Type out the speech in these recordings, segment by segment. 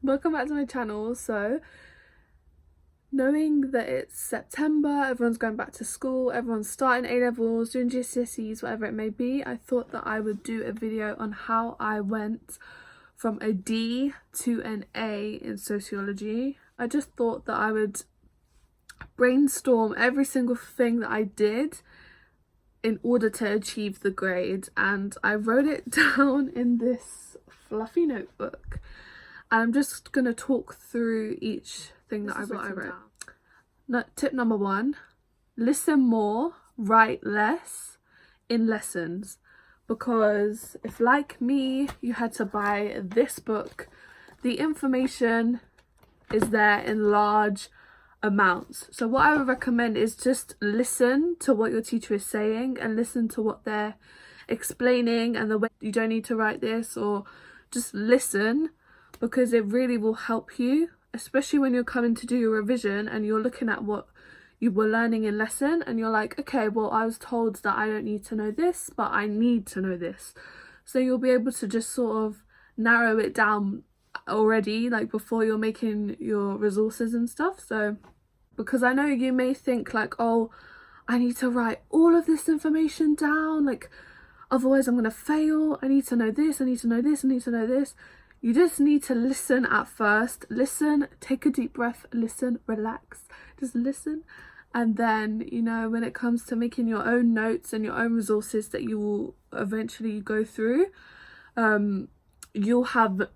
Welcome back to my channel. So knowing that it's September, everyone's going back to school, everyone's starting A-levels, doing GCSEs, whatever it may be, I thought that I would do a video on how I went from a D to an A in sociology. I just thought that I would brainstorm every single thing that I did in order to achieve the grade, and I wrote it down in this fluffy notebook. And I'm just going to talk through each thing that I wrote down. Tip number 1, listen more, write less in lessons. Because if, like me, you had to buy this book, the information is there in large amounts. So what I would recommend is just listen to what your teacher is saying and listen to what they're explaining, and the way you don't need to write this, or just listen, because it really will help you, especially when you're coming to do your revision and you're looking at what you were learning in lesson and you're like, okay, well, I was told that I don't need to know this, but I need to know this. So you'll be able to just sort of narrow it down already, like before you're making your resources and stuff. So because I know you may think like, oh, I need to write all of this information down, like otherwise I'm gonna fail, I need to know this, I need to know this, I need to know this. You just need to listen at first. Listen, take a deep breath, listen, relax, just listen. And then, you know, when it comes to making your own notes and your own resources that you will eventually go through, you'll have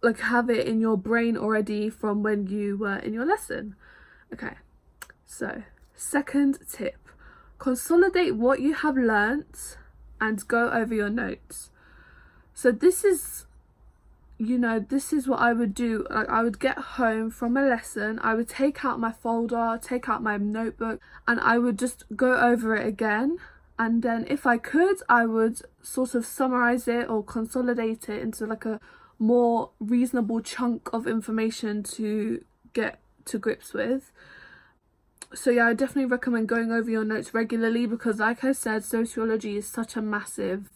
it in your brain already from when you were in your lesson. Okay, so second tip, consolidate what you have learnt and go over your notes. So this is, you know, this is what I would do. Like, I would get home from a lesson, I would take out my folder, take out my notebook, and I would just go over it again. And then if I could, I would sort of summarize it or consolidate it into like a more reasonable chunk of information to get to grips with. So yeah, I definitely recommend going over your notes regularly, because like I said, sociology is such a massive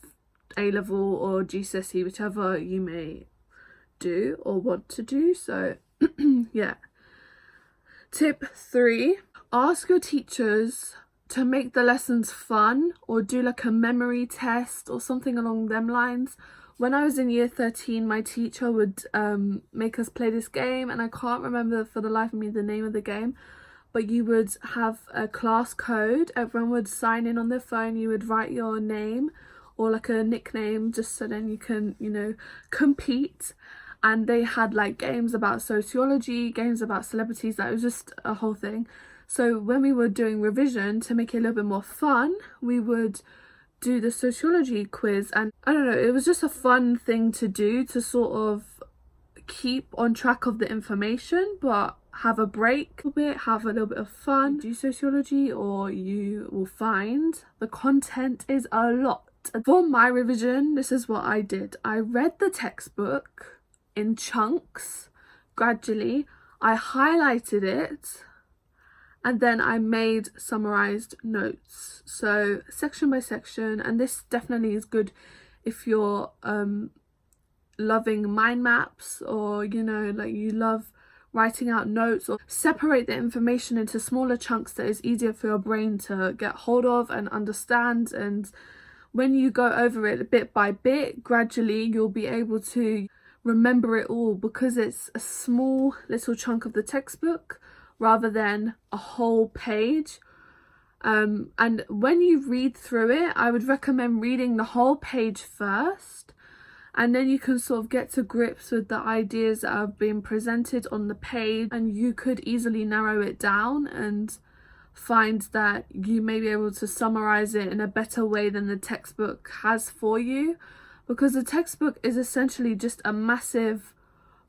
A-level or GCSE, whichever you may do or want to do. So yeah. Tip 3, ask your teachers to make the lessons fun, or do like a memory test or something along them lines. When I was in year 13, my teacher would make us play this game, and I can't remember for the life of me the name of the game, but you would have a class code, everyone would sign in on their phone, you would write your name or like a nickname, just so then you can, you know, compete. And they had like games about sociology, games about celebrities, that was just a whole thing. So when we were doing revision, to make it a little bit more fun, we would do the sociology quiz. And I don't know, it was just a fun thing to do, to sort of keep on track of the information but have a break a bit, have a little bit of fun. Do sociology, or you will find the content is a lot. For my revision, this is what I did. I read the textbook in chunks gradually, I highlighted it, and then I made summarized notes, so section by section. And this definitely is good if you're loving mind maps, or you know, like you love writing out notes, or separate the information into smaller chunks that is easier for your brain to get hold of and understand. And when you go over it bit by bit, gradually you'll be able to remember it all, because it's a small little chunk of the textbook rather than a whole page. And when you read through it, I would recommend reading the whole page first, and then you can sort of get to grips with the ideas that are being presented on the page, and you could easily narrow it down and find that you may be able to summarize it in a better way than the textbook has for you, because the textbook is essentially just a massive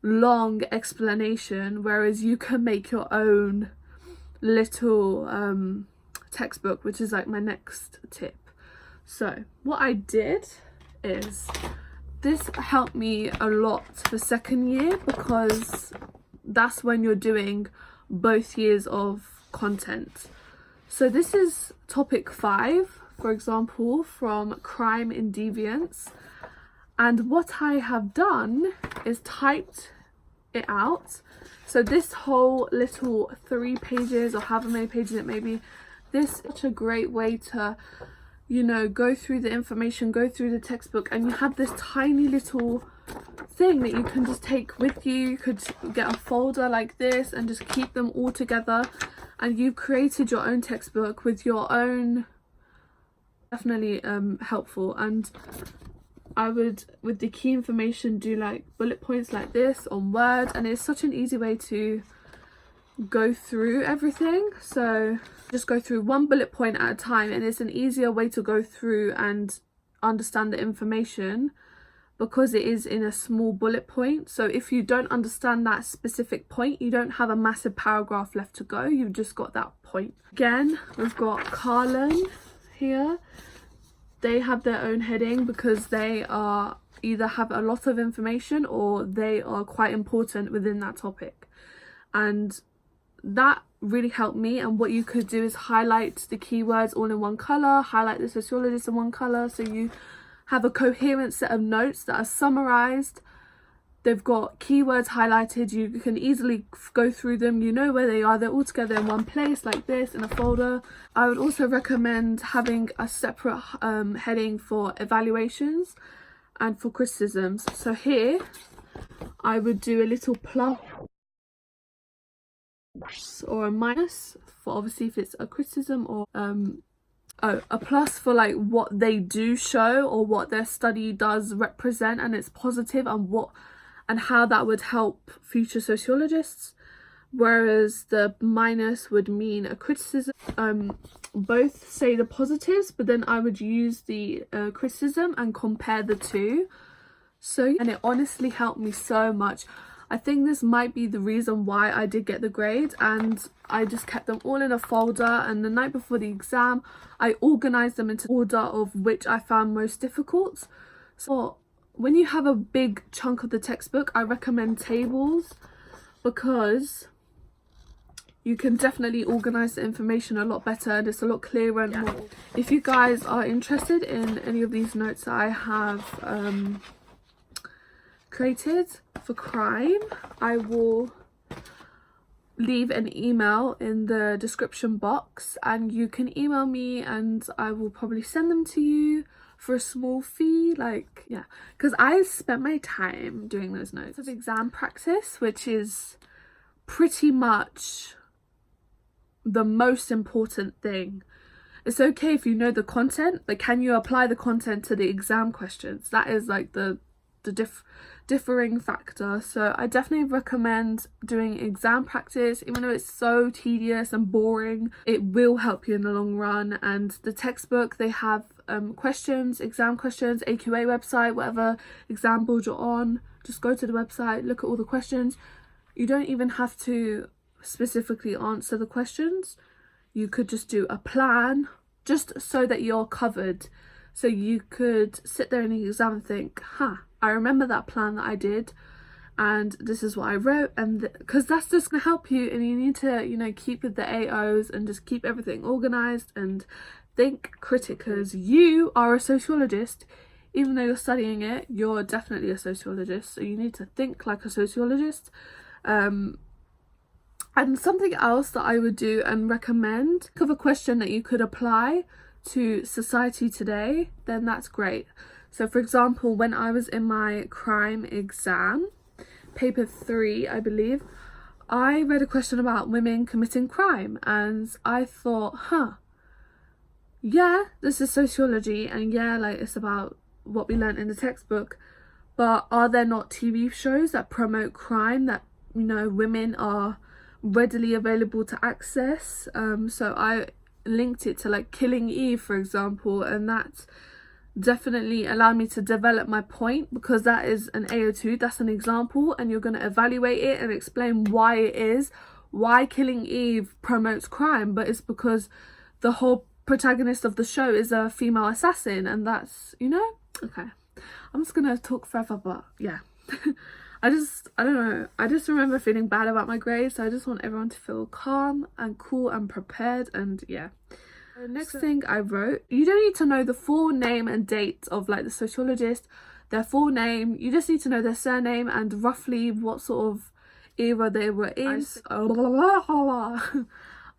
long explanation, whereas you can make your own little textbook, which is like my next tip. So what I did is, this helped me a lot for second year, because that's when you're doing both years of content. So this is topic 5, for example, from crime and deviance. And what I have done is typed it out. So this whole little 3 pages or however many pages it may be, this is such a great way to, you know, go through the information, go through the textbook, and you have this tiny little thing that you can just take with you. You could get a folder like this and just keep them all together, and you've created your own textbook with your own. Definitely helpful. And I would, with the key information, do like bullet points like this on Word, and it's such an easy way to go through everything. So just go through one bullet point at a time, and it's an easier way to go through and understand the information because it is in a small bullet point. So if you don't understand that specific point, you don't have a massive paragraph left to go, you've just got that point. Again, we've got Carlin here. They have their own heading because they are either have a lot of information or they are quite important within that topic, and that really helped me. And what you could do is highlight the keywords all in one color, highlight the sociologist in one color, so you have a coherent set of notes that are summarized. They've got keywords highlighted, you can easily go through them, you know where they are, they're all together in one place like this in a folder. I would also recommend having a separate heading for evaluations and for criticisms. So here I would do a little plus or a minus for obviously if it's a criticism, or a plus for like what they do show or what their study does represent and it's positive, and how that would help future sociologists, whereas the minus would mean a criticism. Both say the positives, but then I would use the criticism and compare the two. So, and it honestly helped me so much. I think this might be the reason why I did get the grade, and I just kept them all in a folder, and the night before the exam I organized them into order of which I found most difficult. So when you have a big chunk of the textbook, I recommend tables because you can definitely organize the information a lot better and it's a lot clearer and more. If you guys are interested in any of these notes that I have created for crime, I will leave an email in the description box, and you can email me and I will probably send them to you for a small fee. Like, yeah, because I spent my time doing those notes of exam practice, which is pretty much the most important thing. It's okay if you know the content, but can you apply the content to the exam questions? That is like the differing factor. So I definitely recommend doing exam practice, even though it's so tedious and boring. It will help you in the long run. And the textbook, they have questions, exam questions, AQA website, whatever exam board you're on, just go to the website, look at all the questions. You don't even have to specifically answer the questions. You could just do a plan just so that you're covered. So you could sit there in the exam and think, I remember that plan that I did and this is what I wrote, and because that's just gonna help you. And you need to, you know, keep with the AOs and just keep everything organized and think critically, because you are a sociologist. Even though you're studying it, you're definitely a sociologist, so you need to think like a sociologist. And something else that I would do and recommend, think of a question that you could apply to society today, then that's great. So for example, when I was in my crime exam, paper 3 I believe, I read a question about women committing crime, and I thought, yeah, this is sociology, and yeah, like it's about what we learned in the textbook, but are there not TV shows that promote crime that, you know, women are readily available to access? So I linked it to like Killing Eve, for example, and that definitely allowed me to develop my point, because that is an AO2, that's an example, and you're going to evaluate it and explain why Killing Eve promotes crime, but it's because the whole protagonist of the show is a female assassin, and that's, you know, okay, I'm just gonna talk forever, but yeah. I don't know, I just remember feeling bad about my grades, so I just want everyone to feel calm and cool and prepared. And yeah, the next thing I wrote, you don't need to know the full name and date of like the sociologist, their full name. You just need to know their surname and roughly what sort of Either they were in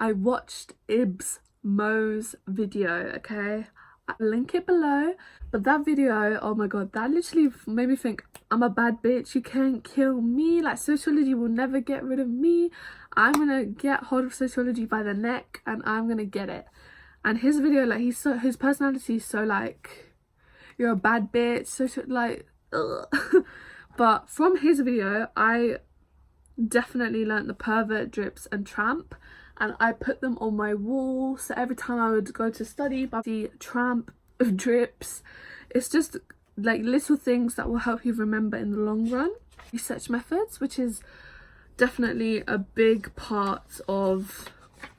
I watched Ibs Mo's video, okay? I'll link it below. But that video, oh my god, that literally made me think, I'm a bad bitch, you can't kill me. Like, sociology will never get rid of me. I'm gonna get hold of sociology by the neck and I'm gonna get it. And his video, like, his personality is so like, you're a bad bitch, so like, ugh. But from his video, I definitely learnt the pervert, drips and tramp, and I put them on my wall. So every time I would go to study, but the tramp, drips, it's just like little things that will help you remember in the long run. Research methods, which is definitely a big part of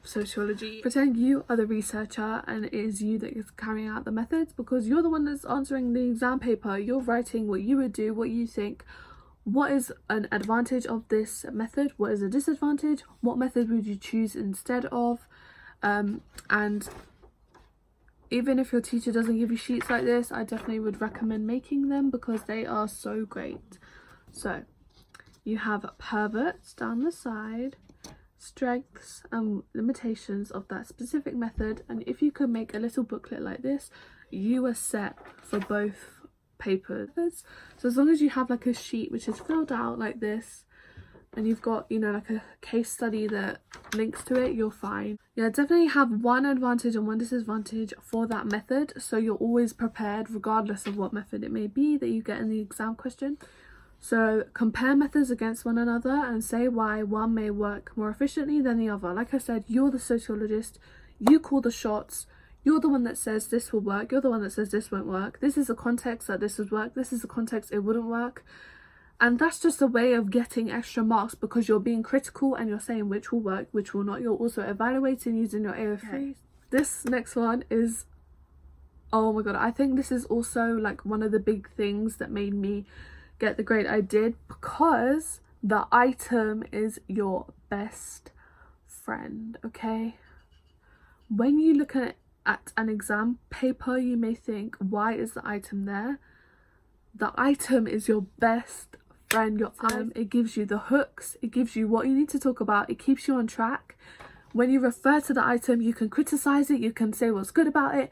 sociology. Pretend you are the researcher and it is you that is carrying out the methods, because you're the one that's answering the exam paper. You're writing what you would do, what you think. What is an advantage of this method? What is a disadvantage? What method would you choose instead of? And even if your teacher doesn't give you sheets like this, I definitely would recommend making them because they are so great. So you have perverts down the side, strengths and limitations of that specific method, and if you could make a little booklet like this, you are set for both papers. So as long as you have like a sheet which is filled out like this, and you've got, you know, like a case study that links to it, you're fine. Yeah, definitely have one advantage and one disadvantage for that method, so you're always prepared regardless of what method it may be that you get in the exam question. So compare methods against one another and say why one may work more efficiently than the other. Like I said, you're the sociologist, you call the shots, you're the one that says this will work, you're the one that says this won't work, this is the context that this would work, this is the context it wouldn't work. And that's just a way of getting extra marks because you're being critical and you're saying which will work, which will not. You're also evaluating using your AO3. Okay. This next one is, oh my god, I think this is also like one of the big things that made me get the grade I did, because the item is your best friend, okay? When you look at an exam paper, you may think, why is the item there? The item is your best friend. Your item, it gives you the hooks, it gives you what you need to talk about, it keeps you on track. When you refer to the item, you can criticize it, you can say what's good about it.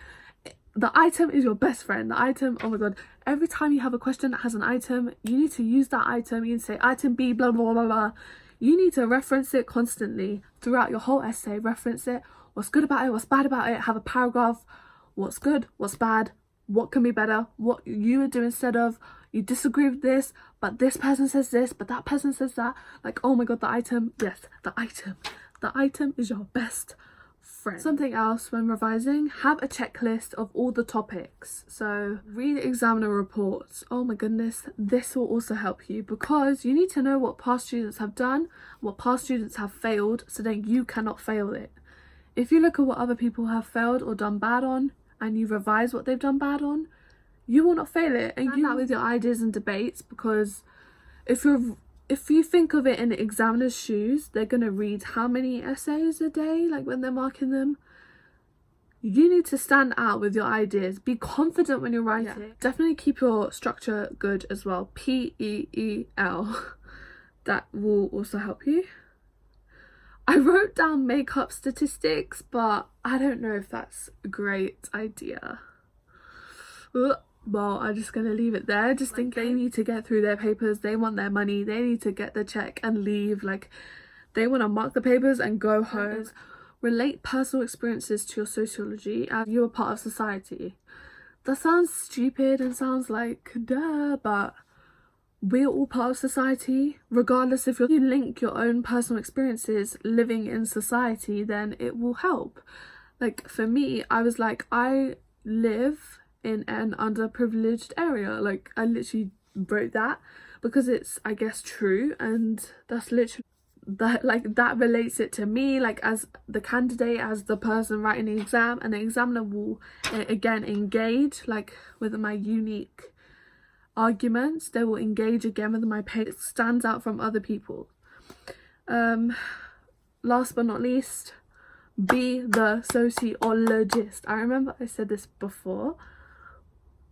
The item is your best friend. The item, oh my god, every time you have a question that has an item, you need to use that item. You need to say item B, blah blah blah blah. You need to reference it constantly throughout your whole essay. Reference it, what's good about it, what's bad about it. Have a paragraph, what's good, what's bad, what can be better, what you would do instead of. You disagree with this, but this person says this, but that person says that. Like, oh my god, the item, yes, the item is your best friend. Something else when revising, have a checklist of all the topics. So read examiner reports. Oh my goodness, this will also help you because you need to know what past students have done, what past students have failed, so then you cannot fail it. If you look at what other people have failed or done bad on and you revise what they've done bad on, you will not fail it. And you out with your ideas and debates, because if you think of it in the examiner's shoes, they're going to read how many essays a day, like when they're marking them. You need to stand out with your ideas. Be confident when you're writing. Yeah. Definitely keep your structure good as well. PEEL. That will also help you. I wrote down makeup statistics, but I don't know if that's a great idea. Well, I'm just gonna leave it there. Just think they need to get through their papers, they want their money, they need to get the check and leave. Like, they want to mark the papers and go home. Relate personal experiences to your sociology as you are part of society. That sounds stupid and sounds like duh, but we're all part of society. Regardless if you link your own personal experiences living in society, then it will help. Like for me, I was like, I live in an underprivileged area. Like I literally wrote that because it's, I guess, true, and that's literally that, like that relates it to me, like as the candidate, as the person writing the exam, and the examiner will again engage like with my unique arguments. They will engage again with my paper. It stands out from other people. Last but not least, be the sociologist. I remember I said this before,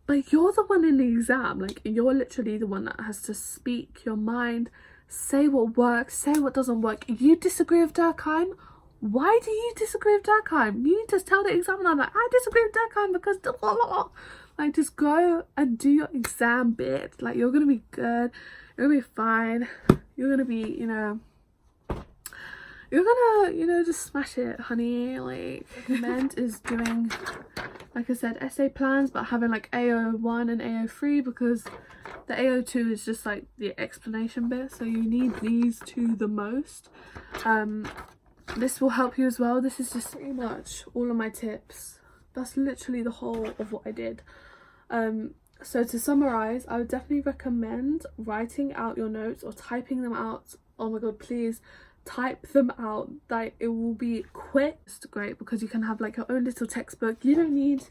but you're the one in the exam. Like, you're literally the one that has to speak your mind, say what works, say what doesn't work. If you disagree with Durkheim, why do you disagree with Durkheim? You need to tell the examiner, like, I disagree with Durkheim because like, just go and do your exam bit. Like, you're gonna be good, you're gonna be fine, you're gonna be, you know, you're gonna, you know, just smash it, honey. Like, recommend is doing, like I said, essay plans, but having like AO1 and AO3, because the AO2 is just like the explanation bit, so you need these two the most. This will help you as well. This is just pretty much all of my tips. That's literally the whole of what I did. So to summarize, I would definitely recommend writing out your notes or typing them out. Oh my god, please type them out. Like, it will be quick. It's great because you can have like your own little textbook. You don't need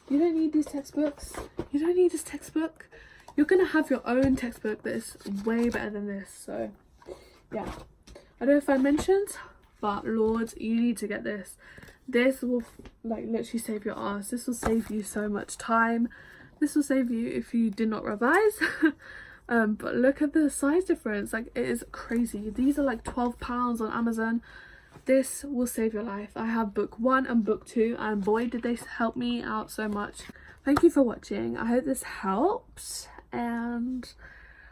these textbooks. You don't need this textbook. You're gonna have your own textbook that is way better than this. So yeah, I don't know if I mentioned, but Lord, you need to get this. This will like literally save your ass. This will save you so much time. This will save you if you did not revise. But look at the size difference. Like, it is crazy. These are like £12 on Amazon. This will save your life. I have book 1 and book 2, and boy did they help me out so much. Thank you for watching. I hope this helped, and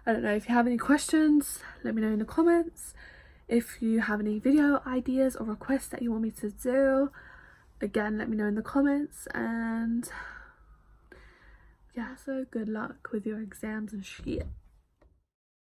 I don't know, if you have any questions, let me know in the comments. If you have any video ideas or requests that you want me to do, again, let me know in the comments. And yeah, so good luck with your exams and shit.